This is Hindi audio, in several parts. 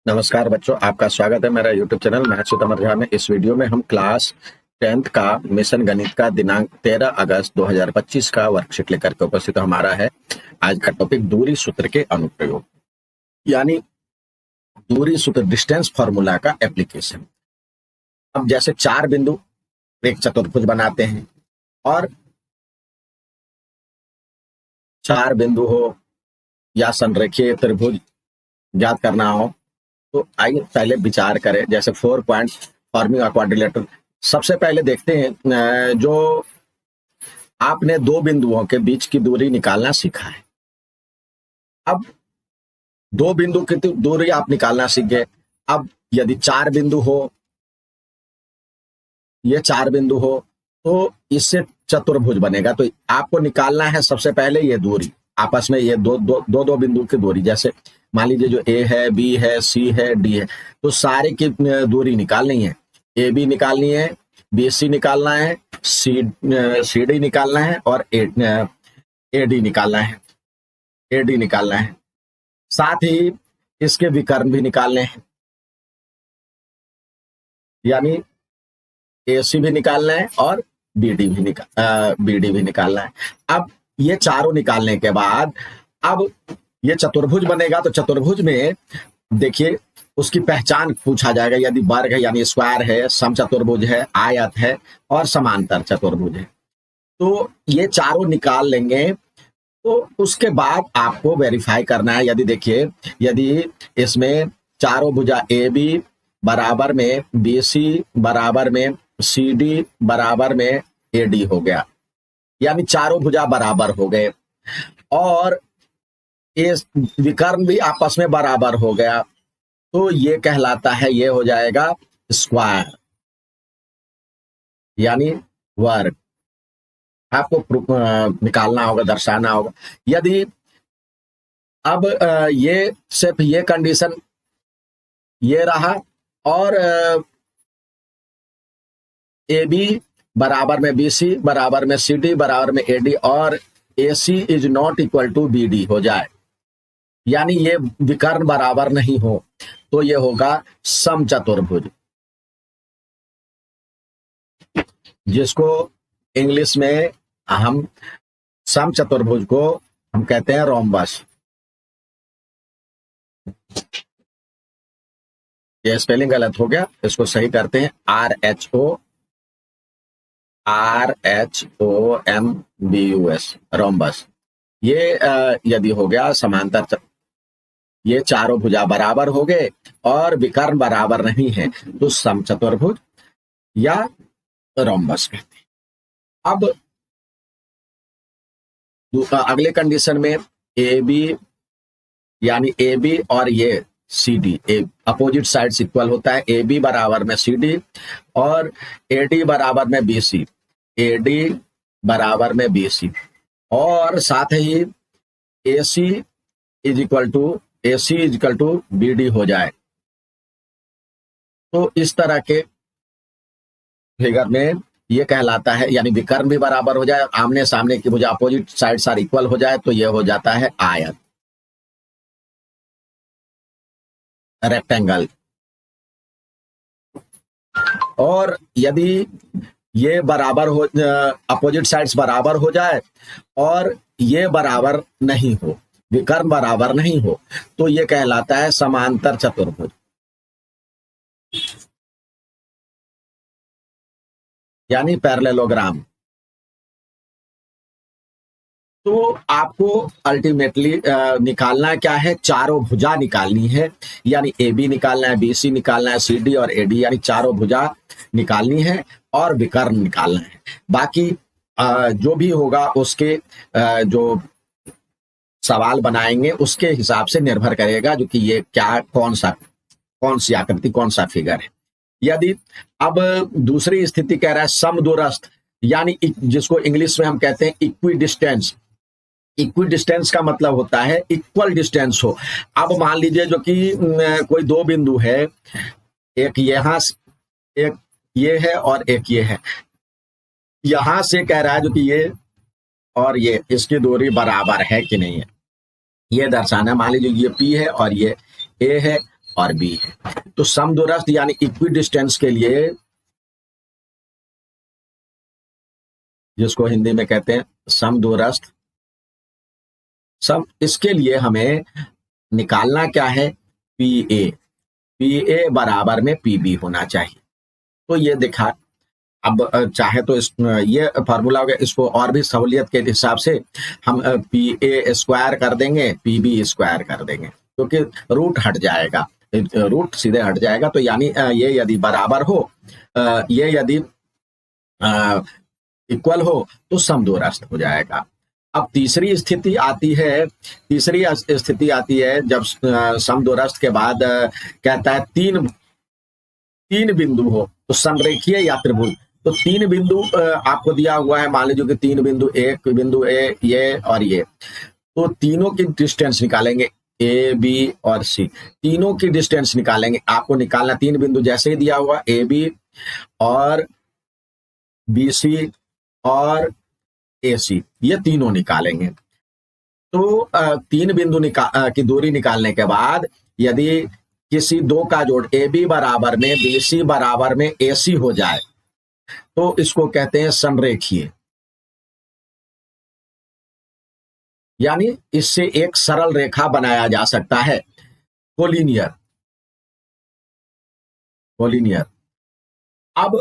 नमस्कार बच्चों, आपका स्वागत है मेरा यूट्यूब चैनल महर्षि सीतामढ़ झा में। इस वीडियो में हम क्लास 10th का मिशन गणित का दिनांक 13 अगस्त 2025 का वर्कशीट लेकर के उपस्थित हमारा है। आज का टॉपिक दूरी सूत्र के अनुप्रयोग, यानी दूरी सूत्र डिस्टेंस फॉर्मूला का एप्लीकेशन। अब जैसे चार बिंदु एक चतुर्भुज बनाते हैं और चार बिंदु हो या संरेखीय त्रिभुज ज्ञात करना हो तो आइए पहले विचार करें। जैसे 4 पॉइंट फॉर्मिंग अ क्वाड्रिलेटरल, सबसे पहले देखते हैं जो आपने दो बिंदुओं के बीच की दूरी निकालना सीखा है। अब दो बिंदु की दूरी आप निकालना सीख गए। अब यदि चार बिंदु हो, ये चार बिंदु हो तो इससे चतुर्भुज बनेगा। तो आपको निकालना है सबसे पहले ये दूरी, आपस में ये दो बिंदु की दूरी। जैसे मान लीजिए जो ए है, बी है, सी है, डी है, तो सारे की दूरी निकालनी है। ए बी निकालनी है, बी सी निकालना है, सी डी निकालना है और ए डी निकालना है, ए डी निकालना है। साथ ही इसके विकर्ण भी निकालने हैं, यानी ए सी भी निकालना है और बी डी भी निकालना है। अब ये चारों निकालने के बाद अब ये चतुर्भुज बनेगा। तो चतुर्भुज में देखिए उसकी पहचान पूछा जाएगा। यदि वर्ग है यानी स्क्वायर है, समचतुर्भुज है, आयत है और समांतर चतुर्भुज है, तो ये चारों निकाल लेंगे। तो उसके बाद आपको वेरीफाई करना है। यदि देखिए, यदि इसमें चारों भुजा ए बी बराबर में बी सी बराबर में सी डी बराबर में ए डी हो गया, यानी चारों भुजा बराबर हो गए और ये विकर्ण भी आपस में बराबर हो गया, तो ये कहलाता है, ये हो जाएगा स्क्वायर यानी वर्ग। आपको निकालना होगा, दर्शाना होगा। यदि अब ये सिर्फ ये कंडीशन ये रहा और ए बी बराबर में बी सी बराबर में सी डी बराबर में ए डी और A C is not equal to B D हो जाए, यानी ये विकर्ण बराबर नहीं हो, तो ये होगा समचतुर्भुज, जिसको इंग्लिश में हम समचतुर्भुज को हम कहते हैं रोम्बस। ये स्पेलिंग गलत हो गया, इसको सही करते हैं। RHOMBUS, rhombus. ये यदि हो गया समांतर, ये चारों भुजा बराबर हो गए और विकर्ण बराबर नहीं है, तो समचतुर्भुज या रोम्बस कहते हैं। अब अगले कंडीशन में ए बी यानी ए बी और ये C D opposite side equal होता है। ए बी बराबर में सी डी और ए डी बराबर में बी सी, ए डी बराबर में बी सी और साथ ही A C is equal to B D हो जाए। तो इस तरह के फिगर में ये कहलाता है, यानी विकर्ण भी बराबर हो जाए, आमने सामने की भुजा अपोजिट साइड सार इक्वल हो जाए, तो ये हो जाता है आयत, रेक्टेंगल। और यदि ये बराबर हो, अपोजिट साइड्स बराबर हो जाए और ये बराबर नहीं हो, विकर्ण बराबर नहीं हो, तो ये कहलाता है समांतर चतुर्भुज, यानी पैरेललोग्राम। तो आपको अल्टीमेटली निकालना क्या है, चारों भुजा निकालनी है, यानी ए बी निकालना है, बी सी निकालना है, सी डी और ए डी, यानी चारों भुजा निकालनी है और विकर्ण निकालना है। बाकी जो भी होगा उसके जो सवाल बनाएंगे उसके हिसाब से निर्भर करेगा, जो कि ये क्या कौन सी आकृति, कौन सा फिगर है। यदि अब दूसरी स्थिति कह रहा है समदूरस्थ, यानी जिसको इंग्लिश में हम कहते हैं इक्वी डिस्टेंस। इक्वी डिस्टेंस का मतलब होता है इक्वल डिस्टेंस हो। अब मान लीजिए जो कि कोई दो बिंदु है, एक यहां, एक ये है और एक ये है। यहां से कह रहा है जो कि ये और ये, इसकी दूरी बराबर है कि नहीं है, ये दर्शाना। मान लीजिए ये P है और ये A है और बी है। तो समदूरस्थ यानी इक्वी डिस्टेंस के लिए, जिसको हिंदी में कहते हैं समदूरस्थ, इसके लिए हमें निकालना क्या है, पी ए। पी ए बराबर में पी बी होना चाहिए। तो ये दिखा, अब चाहे तो ये फार्मूला हो गया, इसको और भी सहूलियत के हिसाब से हम पी ए स्क्वायर कर देंगे, पी बी स्क्वायर कर देंगे, क्योंकि रूट हट जाएगा, रूट सीधे हट जाएगा। तो यानी ये यदि बराबर हो, ये यदि इक्वल हो तो समदूरस्थ हो जाएगा। अब तीसरी स्थिति आती है जब समदूरस्थ के बाद कहता है तीन बिंदु हो तो समरेखीय या त्रिभुज। तो तीन बिंदु आपको दिया हुआ है, मान लीजिए कि तीन बिंदु, एक बिंदु ए, ये और ये, तो तीनों की डिस्टेंस निकालेंगे, ए बी और सी, तीनों की डिस्टेंस निकालेंगे। आपको निकालना तीन बिंदु जैसे ही दिया हुआ, ए बी और बी सी और ए सी, ये तीनों निकालेंगे। तो तीन बिंदु की दूरी निकालने के बाद यदि किसी दो का जोड़ ए बी बराबर में बी सी बराबर में ए सी हो जाए तो इसको कहते हैं संरेखीय। यानी इससे एक सरल रेखा बनाया जा सकता है, कोलिनियर। अब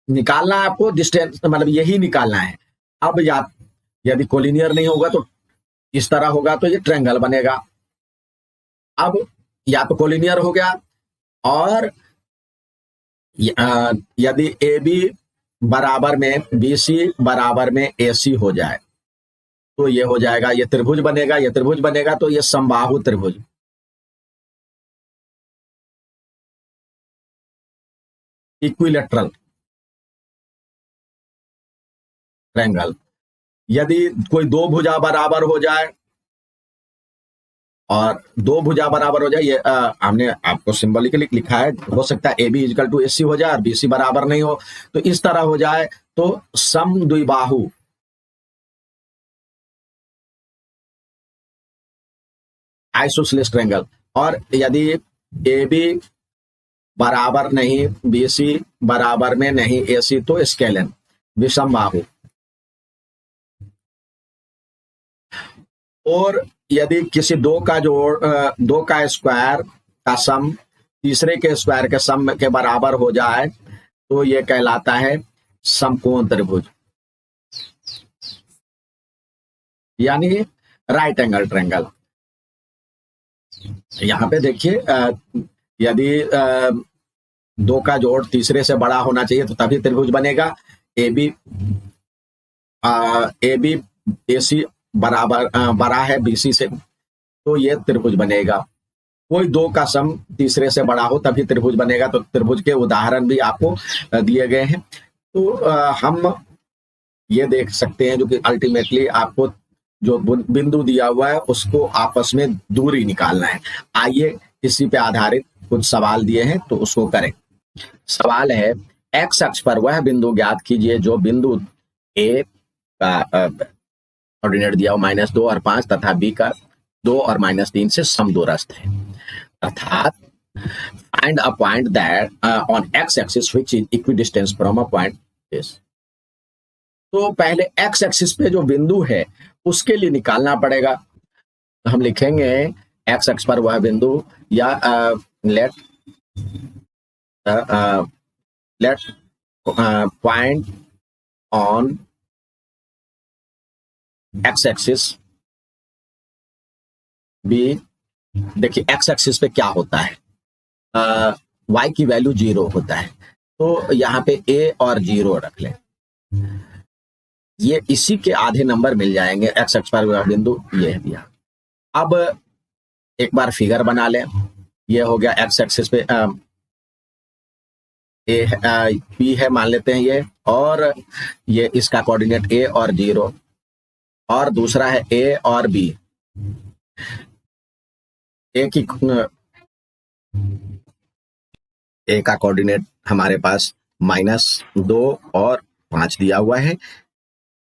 निकालना है आपको डिस्टेंस, मतलब यही निकालना है। अब यदि कोलिनियर नहीं होगा तो इस तरह होगा, तो ये ट्रायंगल बनेगा। अब या तो कोलिनियर हो गया, और यदि ए बी बराबर में बी सी बराबर में ए सी हो जाए तो ये हो जाएगा, ये त्रिभुज बनेगा, ये त्रिभुज बनेगा, तो ये समबाहु त्रिभुज, इक्विलेटरल ट्रायंगल। यदि कोई दो भुजा बराबर हो जाए, और दो भुजा बराबर हो जाए, ये हमने आपको सिंबलिकली लिखा है, हो सकता है ए बी इक्वल टू ए सी हो जाए और बी सी बराबर नहीं हो, तो इस तरह हो जाए तो समद्विबाहु, आइसोसेलेस ट्रायंगल। और यदि ए बी बराबर नहीं, बी सी बराबर में नहीं, ए सी, तो स्केलन, विषमबाहु। और यदि किसी दो का जोड़, दो का स्क्वायर का सम तीसरे के स्क्वायर के सम के बराबर हो जाए तो ये कहलाता है समकोण त्रिभुज, यानी राइट एंगल ट्रायंगल। यहां पे देखिए, यदि दो का जोड़ तीसरे से बड़ा होना चाहिए तो तभी त्रिभुज बनेगा। ए बी ए सी बराबर बड़ा है बीसी से, तो ये त्रिभुज बनेगा। कोई दो का सम तीसरे से बड़ा हो तभी त्रिभुज बनेगा। तो त्रिभुज के उदाहरण भी आपको दिए गए हैं। तो हम ये देख सकते हैं जो कि अल्टीमेटली आपको जो बिंदु दिया हुआ है उसको आपस में दूरी निकालना है। आइए इसी पे आधारित कुछ सवाल दिए हैं तो उसको करें। सवाल है, एक्स अक्ष पर वह बिंदु ज्ञात कीजिए जो बिंदु ए का कोऑर्डिनेट दिया हुआ -2 और 5 तथा बी का 2 और -3 से समदूरस्थ है। अर्थात find a point that on X axis which is equidistance from a point this. तो पहले एक्स एक्सिस पे जो बिंदु है उसके लिए निकालना पड़ेगा। हम लिखेंगे एक्स एक्स पर वह बिंदु, या let point on X axis B. देखिए एक्स एक्सिस पे क्या होता है, वाई की वैल्यू 0 होता है, तो यहाँ पे ए और 0 रख लें। ये इसी के आधे नंबर मिल जाएंगे। एक्स एक्स पर वह बिंदु ये दिया। अब एक बार फिगर बना लें। ये हो गया एक्स एक्सिस पे ए पी है मान लेते हैं ये, और ये इसका कोऑर्डिनेट ए और 0, और दूसरा है ए और बी। ए का कोऑर्डिनेट हमारे पास -2 और 5 दिया हुआ है,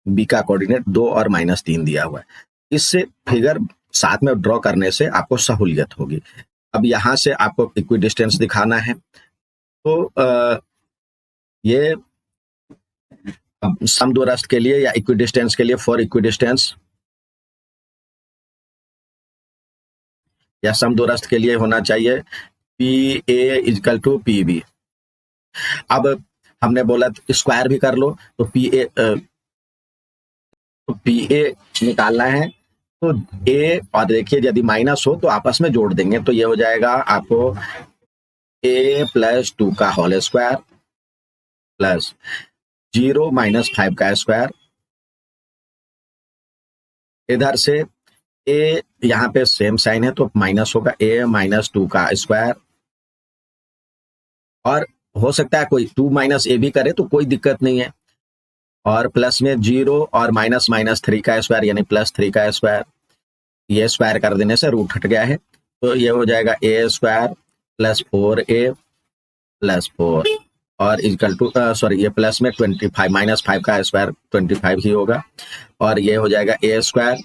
बी का कोऑर्डिनेट 2 और -3 दिया हुआ है। इससे फिगर साथ में ड्रॉ करने से आपको सहूलियत होगी। अब यहां से आपको इक्विडिस्टेंस दिखाना है, तो ये समदूरस्थ के लिए या इक्विडिस्टेंस के लिए, फॉर इक्विडिस्टेंस या समदूरस्थ के लिए होना चाहिए P A equal to P B. अब हमने बोला स्क्वायर भी कर लो, तो पी ए निकालना है, तो ए और देखिए यदि माइनस हो तो आपस में जोड़ देंगे, तो ये हो जाएगा आपको ए प्लस 2 का होल स्क्वायर प्लस 0 माइनस 5 का स्क्वायर। इधर से ए यहाँ पे सेम साइन है तो माइनस होगा, ए माइनस 2 का स्क्वायर, और हो सकता है कोई 2 माइनस ए भी करे तो कोई दिक्कत नहीं है, और प्लस में 0 और माइनस माइनस 3 का स्क्वायर यानी प्लस 3 का स्क्वायर। ये स्क्वायर कर देने से रूट हट गया है, तो ये हो जाएगा ए स्क्वायर प्लस 4a प्लस 4 और इक्वल टू सॉरी ये प्लस में 25 माइनस 5 का स्क्वायर 25 ही होगा, और ये हो जाएगा ए स्क्वायर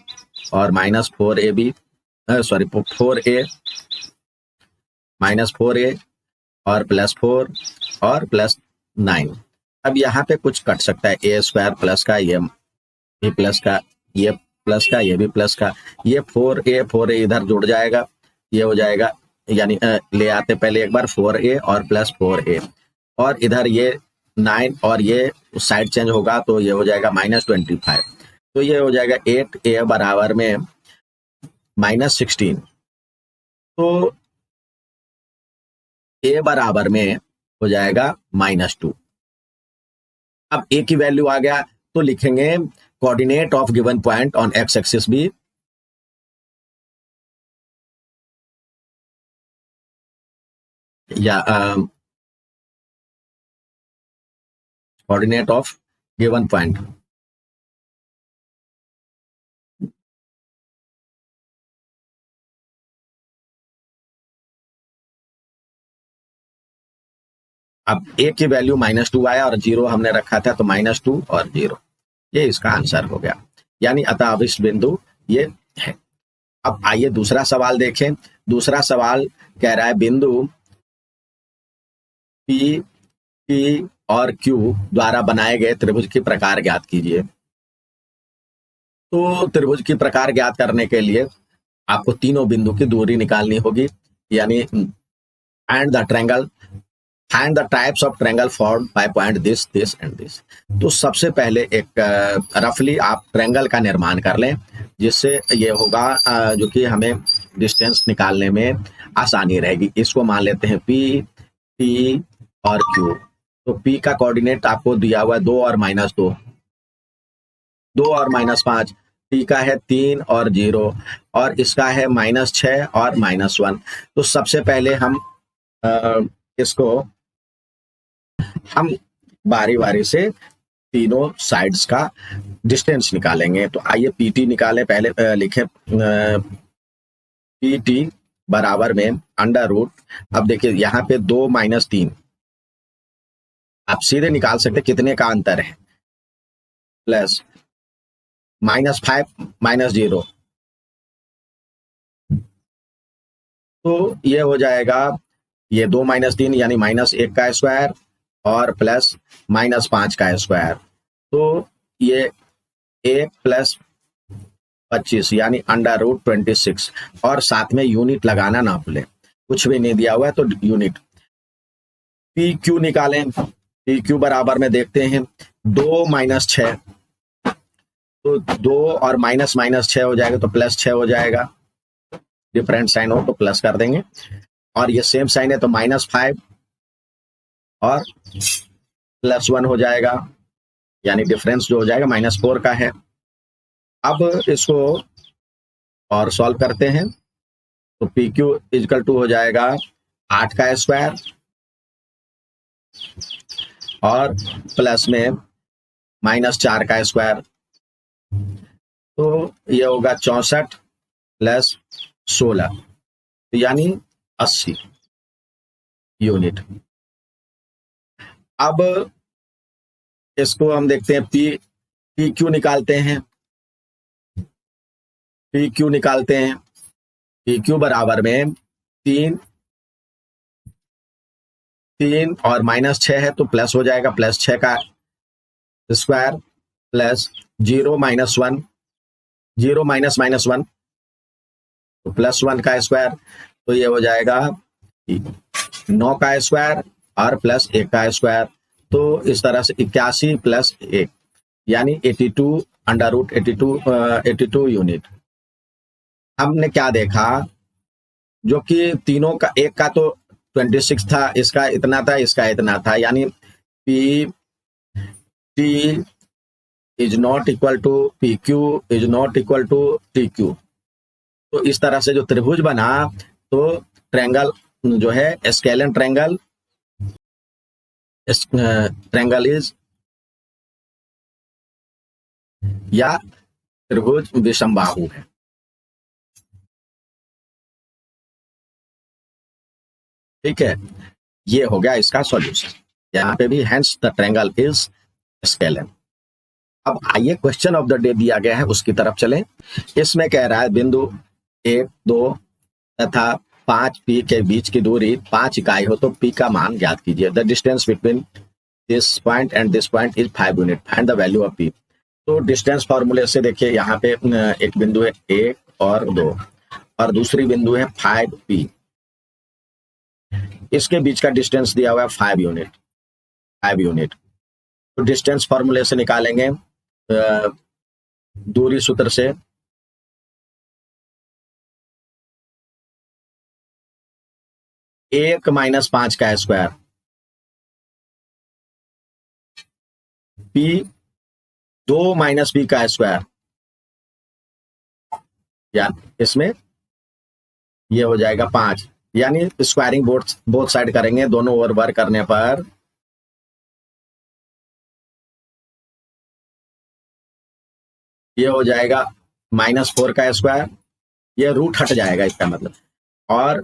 और minus 4ab sorry 4a minus 4a और प्लस 4 और प्लस 9। अब यहाँ पे कुछ कट सकता है, ए स्क्वायर प्लस का ये भी प्लस का, ये प्लस का, ये भी प्लस का, ये 4a इधर जुड़ जाएगा, ये हो जाएगा यानी ले आते पहले एक बार 4a और प्लस 4a, और इधर ये 9 और ये साइड चेंज होगा तो ये हो जाएगा माइनस 25, तो ये हो जाएगा 8a बराबर में माइनस 16, तो a बराबर में हो जाएगा माइनस 2। अब a की वैल्यू आ गया तो लिखेंगे coordinate of given point on X axis भी या कोऑर्डिनेट ऑफ गिवन पॉइंट। अब a की वैल्यू माइनस 2 आया और 0 हमने रखा था, तो माइनस 2 और 0, ये इसका आंसर हो गया, यानी अतः अभिष्ट बिंदु ये है। अब आइए दूसरा सवाल देखें। दूसरा सवाल कह रहा है बिंदु P, P और Q द्वारा बनाए गए त्रिभुज की प्रकार ज्ञात कीजिए। तो त्रिभुज की प्रकार ज्ञात करने के लिए आपको तीनों बिंदु की दूरी निकालनी होगी, यानी and the triangle find the types of triangle formed by point this this and this. तो सबसे पहले एक रफली आप ट्रायंगल का निर्माण कर लें, जिससे ये होगा जो कि हमें डिस्टेंस निकालने में आसानी रहेगी। इसको मान लेते हैं P, T और Q। तो P का कोऑर्डिनेट आपको दिया हुआ है 2 और माइनस 2, 2 और माइनस 5, T का है 3 और 0, और इसका है माइनस 6 और माइनस 1। तो सबसे पहले हम इसको हम बारी बारी से तीनों साइड्स का डिस्टेंस निकालेंगे। तो आइए PT निकालें, पहले लिखें PT बराबर में अंडर रूट, अब देखिए यहाँ पे 2 माइनस 3 आप सीधे निकाल सकते कितने का अंतर है, प्लस माइनस 5 माइनस 0, तो ये हो जाएगा ये 2 माइनस 3 यानी माइनस 1 का स्क्वायर और प्लस माइनस 5 का स्क्वायर, तो ये 1 प्लस 25 यानी अंडर रूट 26, और साथ में यूनिट लगाना ना भूलें, कुछ भी नहीं दिया हुआ है तो यूनिट। PQ निकालें, PQ बराबर में देखते हैं 2 माइनस 6, तो 2 और माइनस माइनस 6 हो जाएगा तो प्लस 6 हो जाएगा, डिफरेंट साइन हो तो प्लस कर देंगे, और ये सेम साइन है तो माइनस 5 और प्लस 1 हो जाएगा, यानी डिफरेंस जो हो जाएगा माइनस 4 का है। अब इसको और सॉल्व करते हैं, तो PQ इक्वल टू हो जाएगा 8 का स्क्वायर और प्लस में माइनस 4 का स्क्वायर, तो ये होगा 64 प्लस 16 यानी 80 यूनिट। अब इसको हम देखते हैं PQ निकालते हैं, PQ निकालते हैं, PQ बराबर में 3 3 और -6 है तो प्लस हो जाएगा, +6 का स्क्वायर प्लस 0 - 1, 0 - -1 तो +1 का स्क्वायर, तो ये हो जाएगा 9 का स्क्वायर और प्लस 1 का स्क्वायर। तो इस तरह से 81 + 1 यानी 82 √82 यूनिट। हमने क्या देखा, जो कि तीनों का, एक का तो 26 था, इसका इतना था, इसका इतना था, यानी P T is not equal to P Q is not equal to T Q. तो इस तरह से जो त्रिभुज बना, तो ट्रायंगल जो है स्केलन ट्रायंगल इज या त्रिभुज विषमबाहु है। ठीक है, ये हो गया इसका सॉल्यूशन। यहाँ पे भी hence the triangle is scalene. अब आइए क्वेश्चन ऑफ द डे दिया गया है उसकी तरफ चलें। इसमें कह रहा है बिंदु 1, 2 तथा 5 पी के बीच की दूरी 5 इकाई हो तो पी का मान ज्ञात कीजिए। The distance between this point and this point is 5 unit, find the value of P. तो डिस्टेंस फॉर्मूले से देखिए, यहाँ पे एक बिंदु है 1 और 2 और दूसरी बिंदु है 5 पी, इसके बीच का डिस्टेंस दिया हुआ है 5 यूनिट, 5 यूनिट। तो डिस्टेंस फॉर्मूले से निकालेंगे दूरी सूत्र से, एक -5 का स्क्वायर पी 2 - पी का स्क्वायर, या इसमें ये हो जाएगा 5, यानी स्क्वायरिंग बोथ साइड करेंगे, दोनों ओर वर्क करने पर ये हो जाएगा -4 का स्क्वायर, ये रूट हट जाएगा इसका मतलब, और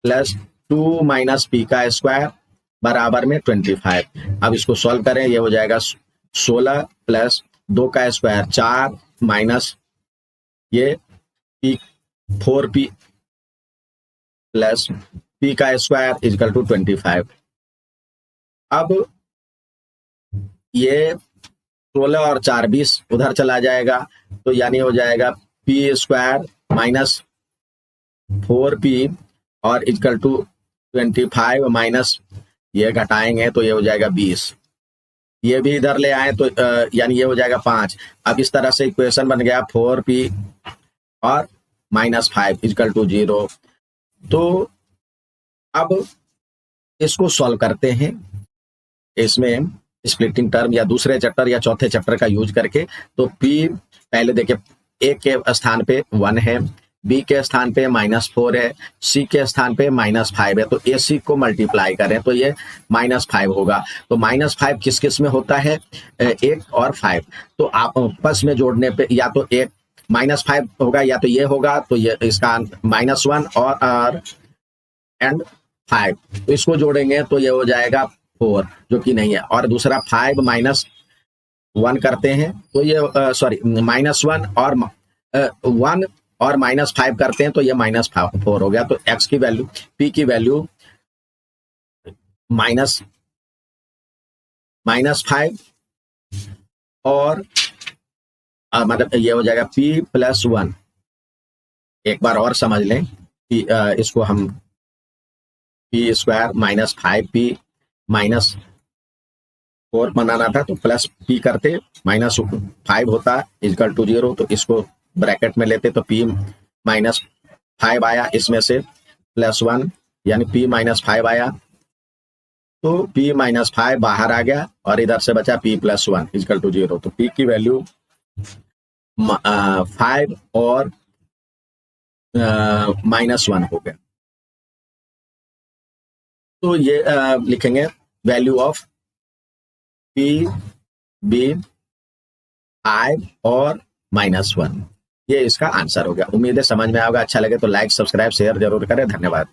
प्लस 2 - पी का स्क्वायर बराबर में 25। अब इसको सॉल्व करें, ये हो जाएगा 16 + 2 का स्क्वायर 4 माइनस ये पी 4p + पी का स्क्वायर इजकल टू 25। अब ये 16 और 4 20 उधर चला जाएगा, तो यानी हो जाएगा पी स्क्वायर -4p और इजकल टू 25 माइनस ये घटाएंगे तो ये हो जाएगा 20, ये भी इधर ले आए तो यानी ये हो जाएगा 5। अब इस तरह से इक्वेशन बन गया 4p और -5 इजकल टू 0। तो अब इसको सॉल्व करते हैं, इसमें स्प्लिटिंग टर्म या दूसरे चैप्टर या चौथे चैप्टर का यूज करके। तो p पहले देखिए, a के स्थान पे 1 है, b के स्थान पे -4 है, c के स्थान पे -5 है, तो ac को मल्टीप्लाई करें तो ये -5 होगा। तो -5 किस किस में होता है, 1 और 5, तो आप आपस में जोड़ने पे या तो 1 -5 होगा या तो ये होगा, तो ये इसका -1 और एंड 5, तो इसको जोड़ेंगे तो ये हो जाएगा 4, जो कि नहीं है। और दूसरा 5 - 1 करते हैं तो ये सॉरी -1 और 1 और -5 करते हैं तो ये -4 हो गया। तो x की वैल्यू, p की वैल्यू -5 और मतलब ये हो जाएगा p + 1। एक बार और समझ लें कि इसको हम p स्क्वायर -5p -4 बनाना था, तो प्लस p करते -5 होता इजकल टू 0, तो इसको ब्रैकेट में लेते तो p -5 आया, इसमें से +1 यानी p -5 आया, तो p -5 बाहर आ गया और इधर से बचा p + 1 इजकल टू 0। तो p की वैल्यू 5 और -1 हो गया। तो ये लिखेंगे वैल्यू ऑफ p b 5 और -1, ये इसका आंसर हो गया। उम्मीद है समझ में आएगा। अच्छा लगे तो लाइक, सब्सक्राइब, शेयर जरूर करें। धन्यवाद।